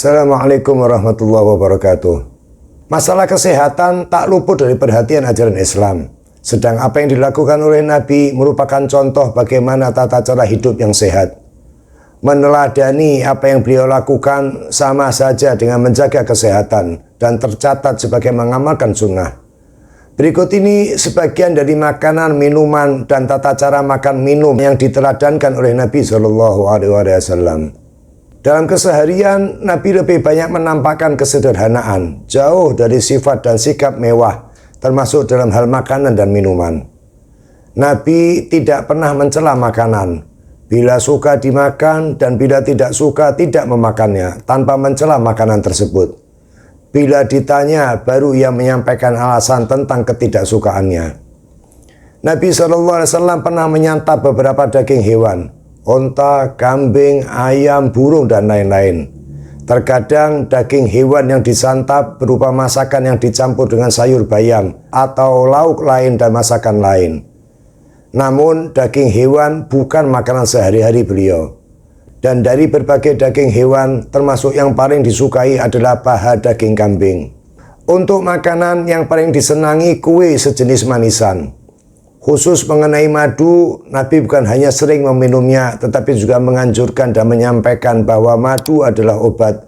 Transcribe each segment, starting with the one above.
Assalamualaikum warahmatullahi wabarakatuh. Masalah kesehatan tak luput dari perhatian ajaran Islam. Sedang apa yang dilakukan oleh Nabi merupakan contoh bagaimana tata cara hidup yang sehat. Meneladani apa yang beliau lakukan sama saja dengan menjaga kesehatan dan tercatat sebagai mengamalkan sunnah. Berikut ini sebagian dari makanan, minuman, dan tata cara makan minum yang diteladankan oleh Nabi SAW. Dalam keseharian, Nabi lebih banyak menampakkan kesederhanaan, jauh dari sifat dan sikap mewah, termasuk dalam hal makanan dan minuman. Nabi tidak pernah mencela makanan. Bila suka dimakan dan bila tidak suka tidak memakannya, tanpa mencela makanan tersebut. Bila ditanya, baru ia menyampaikan alasan tentang ketidaksukaannya. Nabi SAW pernah menyantap beberapa daging hewan, onta, kambing, ayam, burung, dan lain-lain. Terkadang daging hewan yang disantap berupa masakan yang dicampur dengan sayur bayam atau lauk lain dan masakan lain. Namun daging hewan bukan makanan sehari-hari beliau. Dan dari berbagai daging hewan, termasuk yang paling disukai adalah paha daging kambing. Untuk makanan yang paling disenangi kue sejenis manisan. Khusus mengenai madu, Nabi bukan hanya sering meminumnya, tetapi juga menganjurkan dan menyampaikan bahwa madu adalah obat.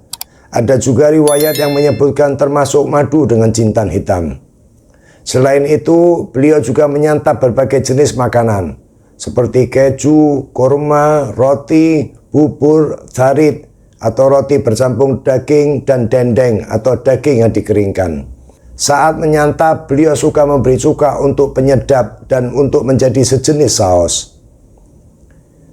Ada juga riwayat yang menyebutkan termasuk madu dengan jintan hitam. Selain itu, beliau juga menyantap berbagai jenis makanan, seperti keju, kurma, roti, bubur, tharid, atau roti bercampur daging, dan dendeng atau daging yang dikeringkan. Saat menyantap, beliau suka memberi cuka untuk penyedap dan untuk menjadi sejenis saus.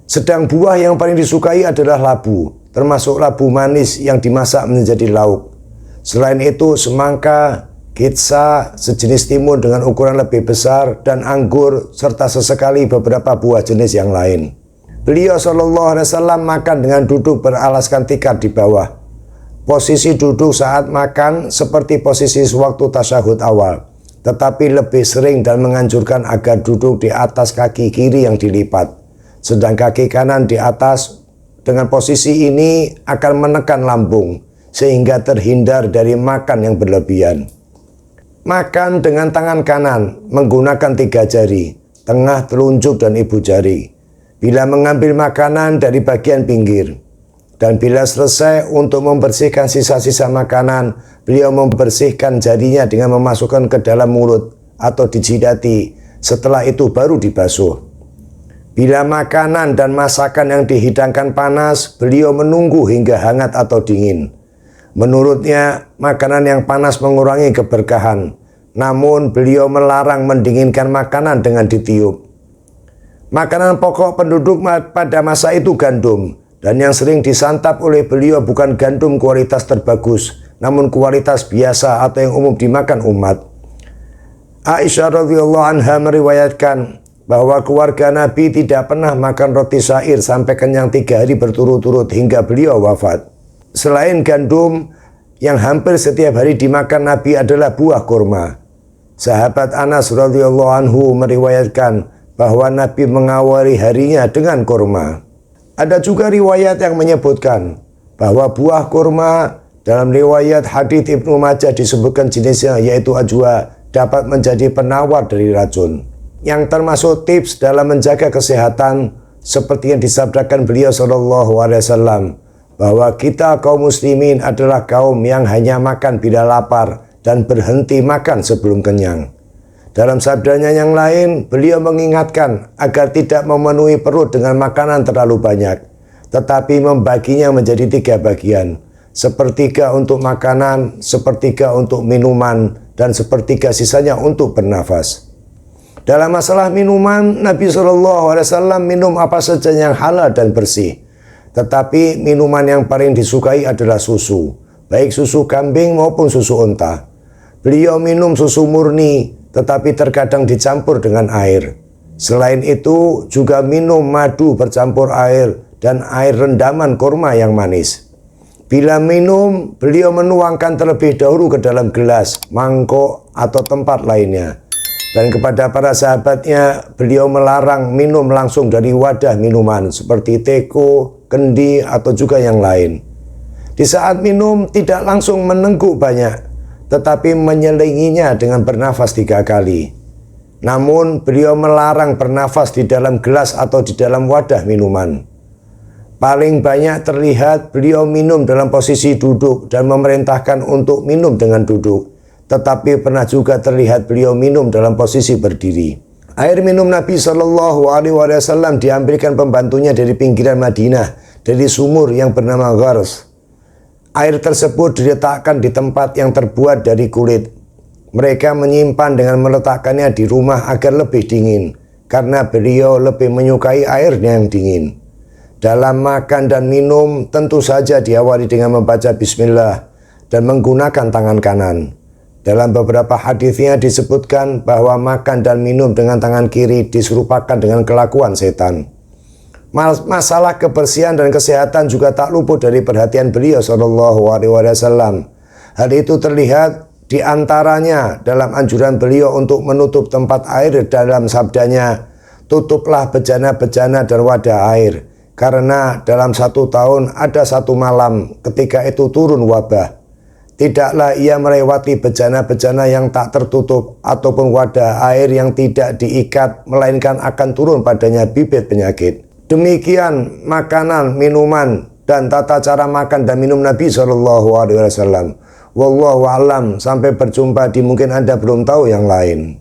Sedang buah yang paling disukai adalah labu, termasuk labu manis yang dimasak menjadi lauk. Selain itu, semangka, kitsa, sejenis timun dengan ukuran lebih besar, dan anggur, serta sesekali beberapa buah jenis yang lain. Beliau SAW makan dengan duduk beralaskan tikar di bawah. Posisi duduk saat makan seperti posisi sewaktu tasyahud awal, tetapi lebih sering dan menganjurkan agar duduk di atas kaki kiri yang dilipat, sedang kaki kanan di atas. Dengan posisi ini akan menekan lambung, sehingga terhindar dari makan yang berlebihan. Makan dengan tangan kanan, menggunakan 3 jari, tengah, telunjuk, dan ibu jari. Bila mengambil makanan dari bagian pinggir. Dan bila selesai untuk membersihkan sisa-sisa makanan, beliau membersihkan jarinya dengan memasukkan ke dalam mulut atau dijidati. Setelah itu baru dibasuh. Bila makanan dan masakan yang dihidangkan panas, beliau menunggu hingga hangat atau dingin. Menurutnya, makanan yang panas mengurangi keberkahan. Namun, beliau melarang mendinginkan makanan dengan ditiup. Makanan pokok penduduk pada masa itu gandum. Dan yang sering disantap oleh beliau bukan gandum kualitas terbagus, namun kualitas biasa atau yang umum dimakan umat. Aisyah radhiyallahu anha meriwayatkan bahwa keluarga Nabi tidak pernah makan roti syair sampai kenyang 3 hari berturut-turut hingga beliau wafat. Selain gandum, yang hampir setiap hari dimakan Nabi adalah buah kurma. Sahabat Anas radhiyallahu anhu meriwayatkan bahwa Nabi mengawali harinya dengan kurma. Ada juga riwayat yang menyebutkan bahwa buah kurma dalam riwayat hadits Ibnu Majah disebutkan jenisnya yaitu ajwa dapat menjadi penawar dari racun. Yang termasuk tips dalam menjaga kesehatan seperti yang disabdakan beliau SAW bahwa kita kaum muslimin adalah kaum yang hanya makan bila lapar dan berhenti makan sebelum kenyang. Dalam sabdanya yang lain, beliau mengingatkan agar tidak memenuhi perut dengan makanan terlalu banyak, tetapi membaginya menjadi 3 bagian. Sepertiga untuk makanan, sepertiga untuk minuman, dan sepertiga sisanya untuk bernafas. Dalam masalah minuman, Nabi SAW minum apa saja yang halal dan bersih. Tetapi minuman yang paling disukai adalah susu, baik susu kambing maupun susu unta. Beliau minum susu murni, tetapi terkadang dicampur dengan air. Selain itu, juga minum madu bercampur air dan air rendaman kurma yang manis. Bila minum, beliau menuangkan terlebih dahulu ke dalam gelas, mangkok, atau tempat lainnya. Dan kepada para sahabatnya, beliau melarang minum langsung dari wadah minuman seperti teko, kendi, atau juga yang lain. Di saat minum tidak langsung menengguk banyak, tetapi menyelinginya dengan bernafas 3 kali. Namun beliau melarang bernafas di dalam gelas atau di dalam wadah minuman. Paling banyak terlihat beliau minum dalam posisi duduk dan memerintahkan untuk minum dengan duduk. Tetapi pernah juga terlihat beliau minum dalam posisi berdiri. Air minum Nabi Shallallahu Alaihi Wasallam diambilkan pembantunya dari pinggiran Madinah, dari sumur yang bernama Ghars. Air tersebut diletakkan di tempat yang terbuat dari kulit. Mereka menyimpan dengan meletakkannya di rumah agar lebih dingin, karena beliau lebih menyukai airnya yang dingin. Dalam makan dan minum tentu saja diawali dengan membaca bismillah dan menggunakan tangan kanan. Dalam beberapa hadisnya disebutkan bahwa makan dan minum dengan tangan kiri diserupakan dengan kelakuan setan. Masalah kebersihan dan kesehatan juga tak luput dari perhatian beliau Shallallahu Alaihi Wasallam. Hal itu terlihat di antaranya dalam anjuran beliau untuk menutup tempat air dalam sabdanya, tutuplah bejana-bejana dan wadah air, karena dalam 1 tahun ada 1 malam ketika itu turun wabah. Tidaklah ia melewati bejana-bejana yang tak tertutup ataupun wadah air yang tidak diikat, melainkan akan turun padanya bibit penyakit. Demikian makanan, minuman, dan tata cara makan dan minum Nabi Shallallahu Alaihi Wasallam. Wallahu a'lam. Sampai berjumpa di mungkin Anda belum tahu yang lain.